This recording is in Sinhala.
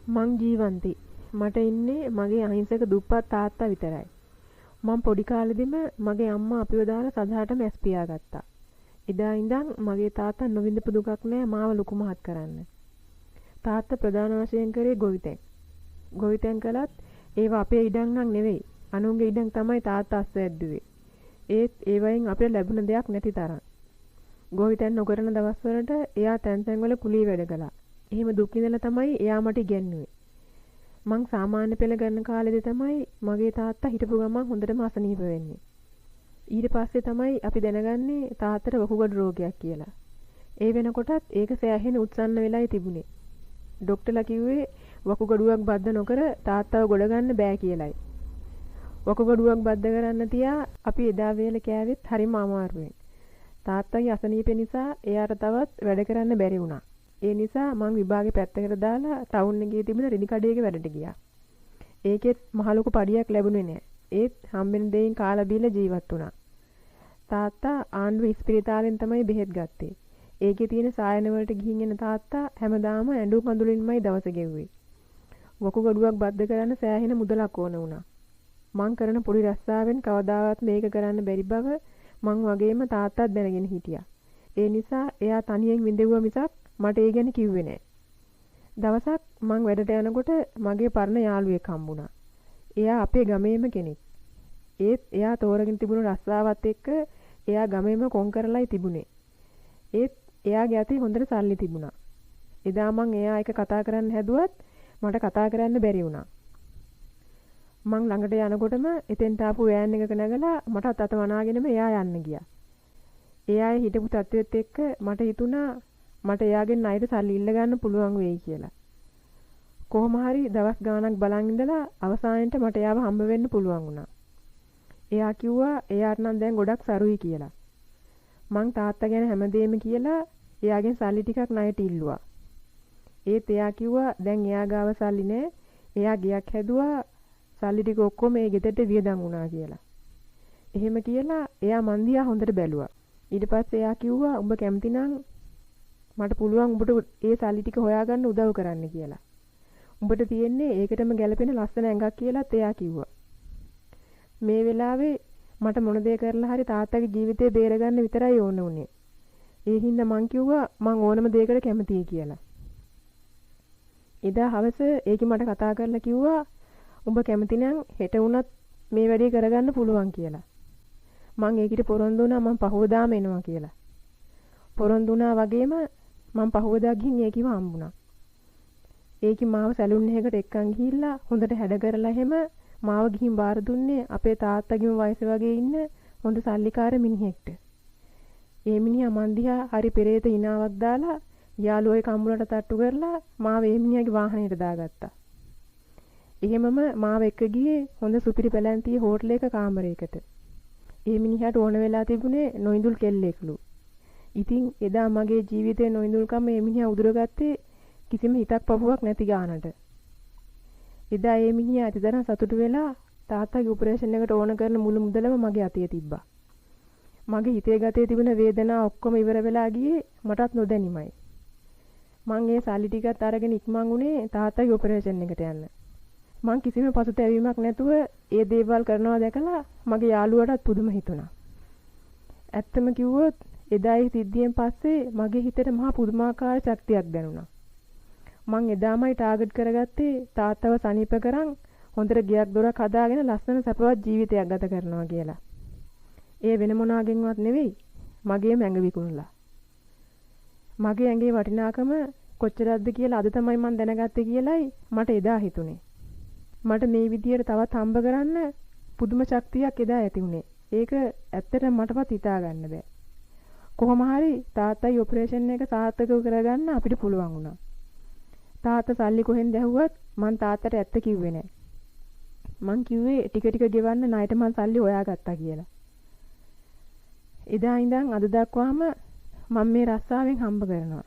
මං ජීවන්ති. මට ඉන්නේ මගේ අහිංසක දුප්පත් තාත්තා විතරයි. මං පොඩි කාලෙදිම මගේ අම්මා අපිව දාලා සදහටම ඇස් පියාගත්තා. එදා ඉඳන් මගේ තාත්තා නොවිඳපු දුකක් නෑ මාව ලොකු මහත් කරන්න. තාත්තා ප්‍රධාන වශයෙන් කරේ ගොවිතැන්. ගොවිතැන් කළත් ඒවා අපේ ඉඩම් නම් නෙවෙයි. අනුන්ගේ ඉඩම් තමයි තාත්තා අස්ස ඇද්දුවේ. ඒත් ඒ වයින් අපිට ලැබුණ දෙයක් නැති තරම්. ගොවිතැන් නොකරන දවස්වලට එයා තැන් තැන්වල කුලී වැඩ කළා. එහෙම දුක් විඳලා තමයි එයා මට ඉගෙනුවේ. මං සාමාන්‍ය පෙළ ගන්න කාලෙදී තමයි මගේ තාත්තා හිටපු ගමන් හොඳටම අසනීප වෙන්නේ. ඊට පස්සේ තමයි අපි දැනගන්නේ තාත්තට වකුගඩු රෝගයක් කියලා. ඒ වෙනකොටත් ඒක සෑහෙන උත්සන්න වෙලායි තිබුණේ. ડોක්ටර්ලා කිව්වේ වකුගඩුවක් බද්ධ නොකර තාත්තව ගොඩ ගන්න බෑ කියලයි. වකුගඩුවක් බද්ධ කරන්න තියා අපි එදා වේල කෑවෙත් හරිම අමාරුවෙන්. තාත්තගේ අසනීප නිසා එයාට තවත් වැඩ කරන්න බැරි වුණා. ඒ නිසා මං විභාගේ පැත්තකට දාලා ටවුන් එකේ තිබුණ රෙදි කඩේක වැඩට ගියා. ඒකෙත් මහ ලොකු පඩියක් ලැබුණේ නෑ. ඒත් හම්බෙන දෙයින් කාලා බීලා ජීවත් වුණා. තාත්තා ආණ්ඩුවේ ඉස්පිරිතාලෙන් තමයි බෙහෙත් ගත්තේ. ඒකේ තියෙන සායන වලට ගිහින් එන තාත්තා හැමදාම ඇඬු කඳුලින්මයි දවස ගෙව්වේ. වකුගඩුවක් බද්ධ කරන්න සෑහෙන මුදලක් ඕන වුණා. මං කරන පොඩි රස්සාවෙන් කවදාවත් මේක කරන්න බැරි බව මං වගේම තාත්තත් දැනගෙන හිටියා. ඒ නිසා එයා තනියෙන් විඳෙව්වා මිසක් මට ඒ ගැන කිව්වේ නෑ. දවසක් මං වැඩට යනකොට මගේ පරණ යාළුවෙක් හම්බුණා. එයා අපේ ගමේම කෙනෙක්. ඒත් එයා තෝරගෙන තිබුණු රස්සාවත් එක්ක එයා ගමේම කොන් කරලායි තිබුණේ. ඒත් එයාගේ අතේ හොඳට සල්ලි තිබුණා. එදා මං එයා එක කතා කරන්න හැදුවත් මට කතා කරන්න බැරි වුණා. මං ළඟට යනකොටම එතෙන්ට ආපු වෑන් එකක නැගලා මටත් අත වනාගෙනම එයා යන්න ගියා. එයාගේ හිටපු තත්ත්වෙත් එක්ක මට හිතුණා මට එයාගෙන් ණයට සල්ලි ඉල්ල ගන්න පුළුවන් වෙයි කියලා. කොහොම හරි දවස් ගාණක් බලන් ඉඳලා අවසානයේට මට එයාව හම්බ වෙන්න පුළුවන් වුණා. එයා කිව්වා එයාට නම් දැන් ගොඩක් සරුයි කියලා. මං තාත්තා ගැන හැමදේම කියලා එයාගෙන් සල්ලි ටිකක් ණයට ඉල්ලුවා. ඒත් එයා කිව්වා දැන් එයා ගාව සල්ලි නෑ. එයා ගියක් හැදුවා සල්ලි ටික ඔක්කොම ඒ ගෙදරට වියදම් වුණා කියලා. එහෙම කියලා එයා මන් දිහා හොඳට බැලුවා. ඊට පස්සේ එයා කිව්වා උඹ කැමති නම් මට පුළුවන් උඹට ඒ සල්ලි ටික හොයාගන්න උදව් කරන්න කියලා. උඹට තියෙන්නේ ඒකටම ගැලපෙන ලස්සන ඇඟක් කියලාත් එයා කිව්වා. මේ වෙලාවේ මට මොන දේ කරලා හරි තාත්තගේ ජීවිතේ බේරගන්න විතරයි ඕන උනේ. ඒ හින්දා මං කිව්වා මං ඕනම දෙයකට කැමතියි කියලා. එදා හවස ඒකි මට කතා කරලා කිව්වා උඹ කැමති නම් හෙට වුණත් මේ වැඩේ කරගන්න පුළුවන් කියලා. මං ඒකිට පොරොන්දු වුණා මං පහවදාම එනවා කියලා. පොරොන්දු වුණා වගේම මං පහවදා ගිහින් ඒකිව හම්බුණා. ඒකි මාව සැලුන් එකකට එක්කන් ගිහිල්ලා හොඳට හැඩ කරලා එහෙම මාව ගිහින් බාර දුන්නේ අපේ තාත්තගේම වයසේ වගේ ඉන්න හොඳ සල්ලිකාර මිනිහෙක්ට. ඒ මිනිහා මන් දිහා හරි පෙරේත හිනාවක් දාලා යාළුවෝ කම්බුලට තට්ටු කරලා මාව ඒ මිනිහාගේ වාහනේට දාගත්තා. එහෙමම මාව එක්ක ගියේ හොඳ සුපිරි පැලැන්තියේ හෝටලයක කාමරයකට. ඒ මිනිහාට ඕන වෙලා තිබුණේ නොඉඳුල් කෙල්ලෙක්ලු. ඉතින් එදා මගේ ජීවිතේ නොඉඳුල්කම මේ මිනිහා උදුරගත්තේ කිසිම හිතක් පපුවක් නැති ගානට. එදා මේ මිනිහා අතිතරම් සතුටු වෙලා තාත්තගේ ඔපරේෂන් එකට ඕන කරන මුළු මුදලම මගේ අතේ තිබ්බා. මගේ හිතේ ගතේ තිබුණ වේදනාව ඔක්කොම ඉවර වෙලා ගියේ මටත් නොදැනිමයි. මං ඒ සල්ලි ටිකත් අරගෙන ඉක්මන් උනේ තාත්තගේ ඔපරේෂන් එකට යන්න. මං කිසිම පසුතැවීමක් නැතුව ඒ දේවල් කරනවා දැකලා මගේ යාළුවටත් පුදුම හිතුණා. ඇත්තම කිව්වොත් එදා ඒ සිද්ධියෙන් පස්සේ මගේ හිතට මහා පුදුමාකාර ශක්තියක් දැනුණා. මං එදාමයි ටාගට් කරගත්තේ තාත්තව සනීප කරන් හොඳට ගියක් දොරක් හදාගෙන ලස්සන සපවත් ජීවිතයක් ගත කරනවා කියලා. ඒ වෙන මොනාගෙන්වත් නෙවෙයි මගේම ඇඟ විකුණලා. මගේ ඇඟේ වටිනාකම කොච්චරක්ද කියලා අද තමයි මං දැනගත්තේ කියලයි මට එදා හිතුනේ. මට මේ විදියට තවත් හම්බ කරන්න පුදුම ශක්තියක් එදා ඇති වුණේ. ඒක ඇත්තටම මටවත් හිතා ගන්න බෑ. කොහොම හරි තාත්තයි ඔපරේෂන් එක සාර්ථකව කරගන්න අපිට පුළුවන් වුණා. තාත්තා සල්ලි කොහෙන්ද ඇහුවත් මං තාත්තට ඇත්ත කිව්වේ නෑ. මං කිව්වේ ටික ටික ගෙවන්න ණයට මං සල්ලි හොයාගත්තා කියලා. එදා ඉඳන් අද දක්වාම මම මේ රස්සාවෙන් හම්බ කරනවා.